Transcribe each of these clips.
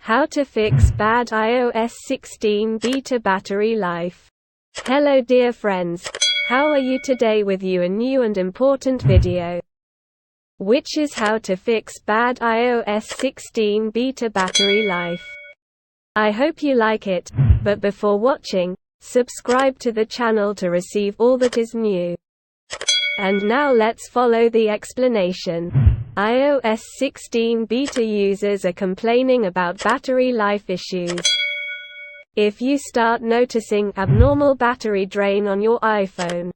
How to fix bad iOS 16 beta battery life. Hello dear friends, how are you today? With you a new and important video, which is how to fix bad iOS 16 beta battery life. I hope you like it, but before watching, subscribe to the channel to receive all that is new. And now let's follow the explanation. iOS 16 beta users are complaining about battery life issues. If you start noticing abnormal battery drain on your iPhone,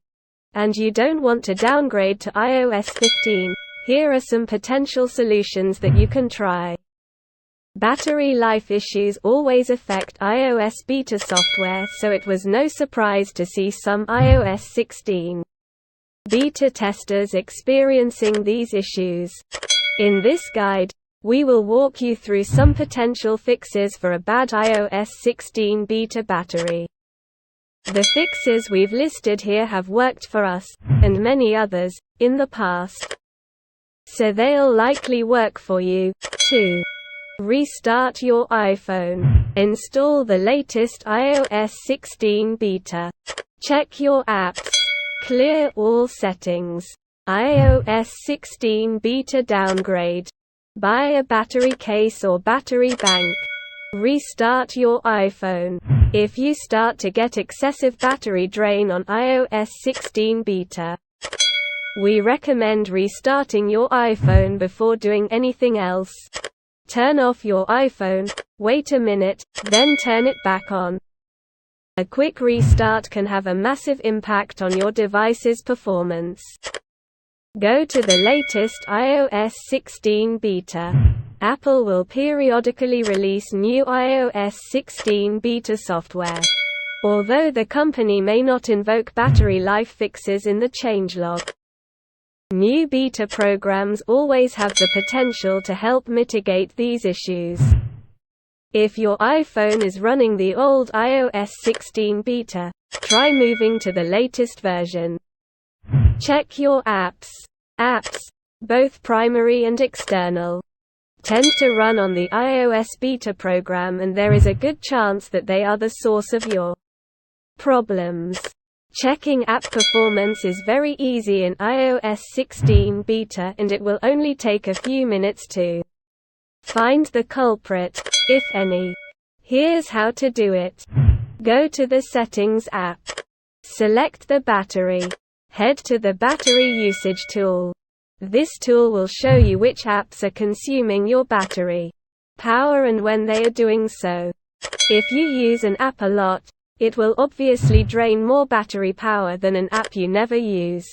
and you don't want to downgrade to iOS 15, here are some potential solutions that you can try. Battery life issues always affect iOS beta software, so it was no surprise to see some iOS 16 beta testers experiencing these issues. In this guide, we will walk you through some potential fixes for a bad iOS 16 beta battery. The fixes we've listed here have worked for us, and many others, in the past. So they'll likely work for you, too. Restart your iPhone. Install the latest iOS 16 beta. Check your apps. Clear all settings. iOS 16 beta downgrade. Buy a battery case or battery bank. Restart your iPhone. If you start to get excessive battery drain on iOS 16 beta, we recommend restarting your iPhone before doing anything else. Turn off your iPhone, wait a minute, then turn it back on. A quick restart can have a massive impact on your device's performance. Go to the latest iOS 16 beta. Apple will periodically release new iOS 16 beta software. Although the company may not invoke battery life fixes in the changelog, new beta programs always have the potential to help mitigate these issues. If your iPhone is running the old iOS 16 beta, try moving to the latest version. Check your apps. Apps, both primary and external, tend to run on the iOS beta program, and there is a good chance that they are the source of your problems. Checking app performance is very easy in iOS 16 beta, and it will only take a few minutes to find the culprit, if any. Here's how to do it. Go to the Settings app. Select the battery. Head to the Battery Usage tool. This tool will show you which apps are consuming your battery power and when they are doing so. If you use an app a lot, it will obviously drain more battery power than an app you never use.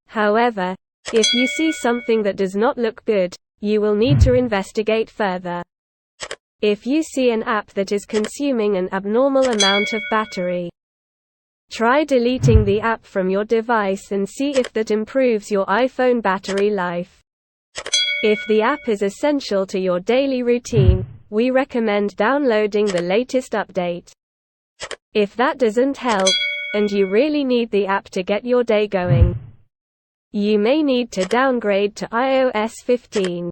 However, if you see something that does not look good, you will need to investigate further. If you see an app that is consuming an abnormal amount of battery, try deleting the app from your device and see if that improves your iPhone battery life. If the app is essential to your daily routine, we recommend downloading the latest update. If that doesn't help, and you really need the app to get your day going, you may need to downgrade to iOS 15.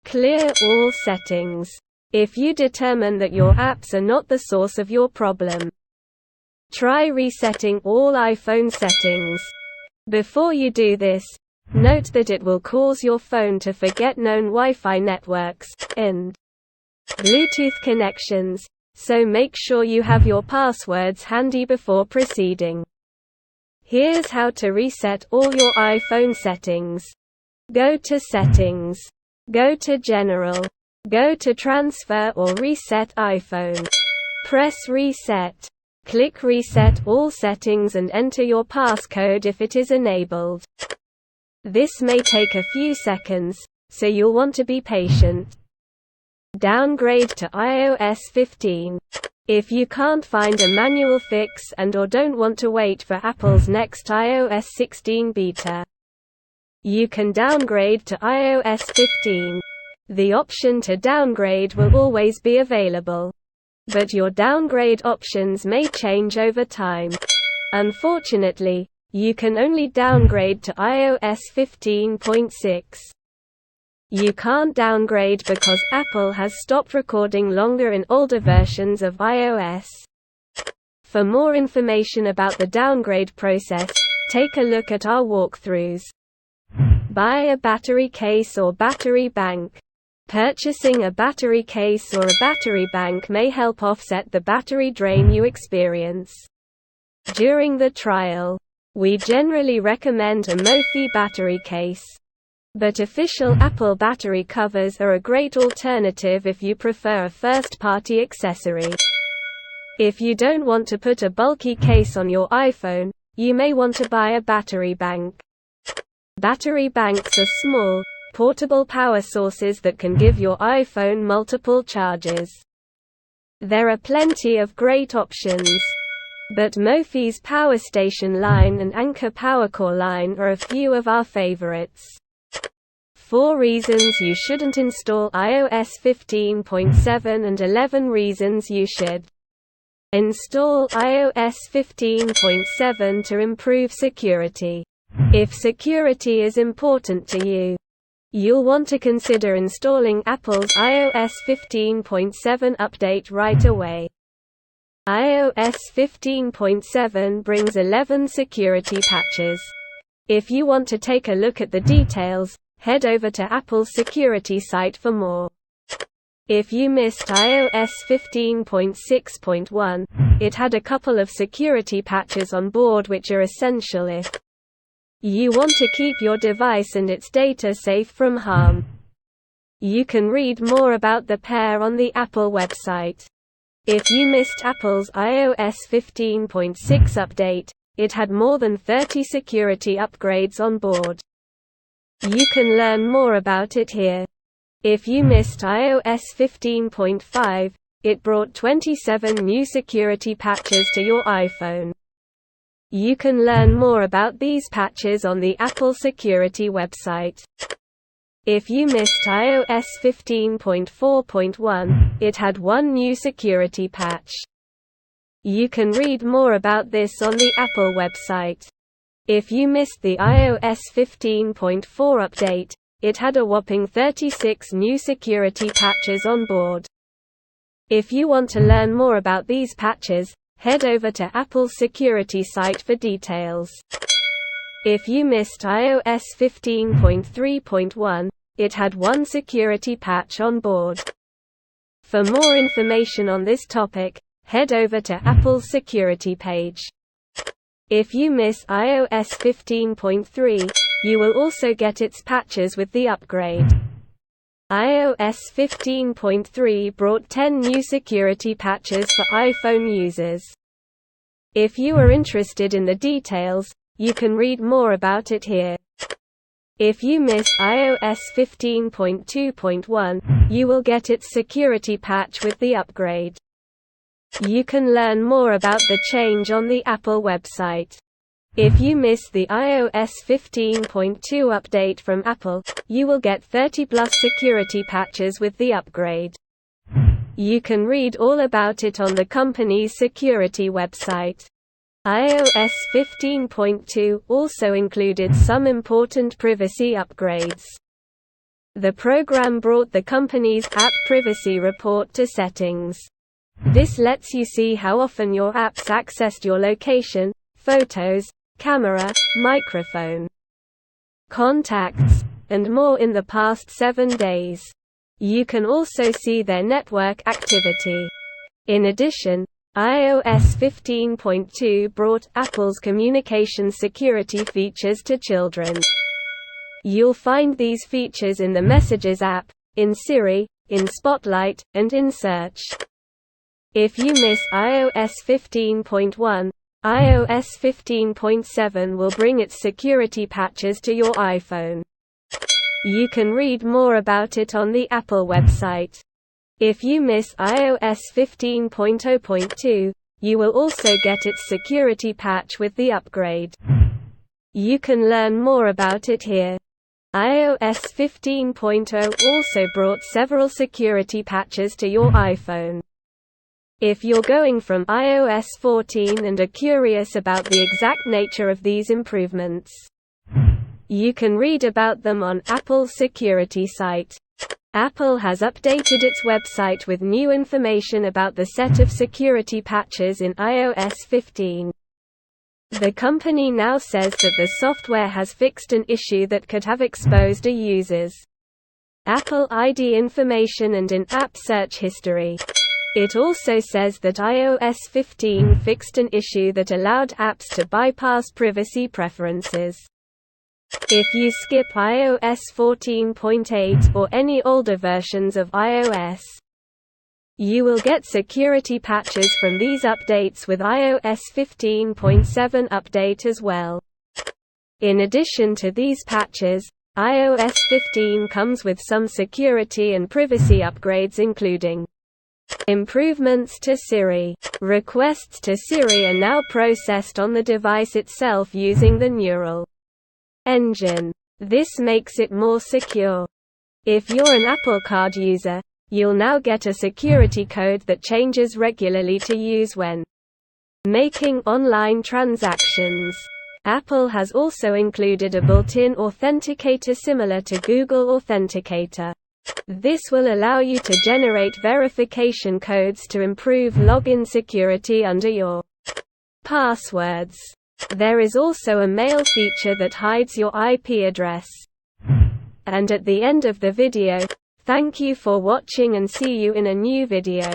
Clear all settings. If you determine that your apps are not the source of your problem, try resetting all iPhone settings. Before you do this, note that it will cause your phone to forget known Wi-Fi networks and Bluetooth connections, so make sure you have your passwords handy before proceeding. Here's how to reset all your iPhone settings. Go to Settings. Go to General. Go to Transfer or Reset iPhone. Press Reset. Click Reset all settings and enter your passcode if it is enabled. This may take a few seconds, so you'll want to be patient. Downgrade to iOS 15. If you can't find a manual fix and/or don't want to wait for Apple's next iOS 16 beta, you can downgrade to iOS 15. The option to downgrade will always be available, but your downgrade options may change over time. Unfortunately, you can only downgrade to iOS 15.6. You can't downgrade because Apple has stopped recording longer in older versions of iOS. For more information about the downgrade process, take a look at our walkthroughs. Buy a battery case or battery bank. Purchasing a battery case or a battery bank may help offset the battery drain you experience during the trial. We generally recommend a Mophie battery case, but official Apple battery covers are a great alternative if you prefer a first-party accessory. If you don't want to put a bulky case on your iPhone, you may want to buy a battery bank. Battery banks are small, portable power sources that can give your iPhone multiple charges. There are plenty of great options, but Mophie's Power Station line and Anker PowerCore line are a few of our favorites. 4 reasons you shouldn't install iOS 15.7 and 11 reasons you should. Install iOS 15.7 to improve security. If security is important to you, you'll want to consider installing Apple's iOS 15.7 update right away. iOS 15.7 brings 11 security patches. If you want to take a look at the details, head over to Apple's security site for more. If you missed iOS 15.6.1, it had a couple of security patches on board which are essential if you want to keep your device and its data safe from harm. You can read more about the pair on the Apple website. If you missed Apple's iOS 15.6 update, it had more than 30 security upgrades on board. You can learn more about it here. If you missed iOS 15.5, it brought 27 new security patches to your iPhone. You can learn more about these patches on the Apple security website. If you missed iOS 15.4.1, it had 1 new security patch. You can read more about this on the Apple website. If you missed the iOS 15.4 update, it had a whopping 36 new security patches on board. If you want to learn more about these patches, head over to Apple's security site for details. If you missed iOS 15.3.1, it had 1 security patch on board. For more information on this topic, head over to Apple's security page. If you miss iOS 15.3, you will also get its patches with the upgrade. iOS 15.3 brought 10 new security patches for iPhone users. If you are interested in the details, you can read more about it here. If you miss iOS 15.2.1, you will get its security patch with the upgrade. You can learn more about the change on the Apple website. If you miss the iOS 15.2 update from Apple, you will get 30+ security patches with the upgrade. You can read all about it on the company's security website. iOS 15.2 also included some important privacy upgrades. The program brought the company's App Privacy Report to settings. This lets you see how often your apps accessed your location, photos, camera, microphone, contacts, and more in the past 7 days. You can also see their network activity. In addition, iOS 15.2 brought Apple's communication security features to children. You'll find these features in the Messages app, in Siri, in Spotlight, and in Search. If you miss iOS 15.1, iOS 15.7 will bring its security patches to your iPhone. You can read more about it on the Apple website. If you miss iOS 15.0.2, you will also get its security patch with the upgrade. You can learn more about it here. iOS 15.0 also brought several security patches to your iPhone. If you're going from iOS 14 and are curious about the exact nature of these improvements, You can read about them on Apple's security site. Apple has updated its website with new information about the set of security patches in iOS 15. The company now says that the software has fixed an issue that could have exposed a user's Apple ID information and in-app search history. It also says that iOS 15 fixed an issue that allowed apps to bypass privacy preferences. If you skip iOS 14.8 or any older versions of iOS, you will get security patches from these updates with iOS 15.7 update as well. In addition to these patches, iOS 15 comes with some security and privacy upgrades including improvements to Siri. Requests to Siri are now processed on the device itself using the neural engine. This makes it more secure. If you're an Apple Card user, you'll now get a security code that changes regularly to use when making online transactions. Apple has also included a built-in authenticator similar to Google Authenticator. This will allow you to generate verification codes to improve login security under your passwords. There is also a mail feature that hides your IP address. And at the end of the video, thank you for watching and see you in a new video.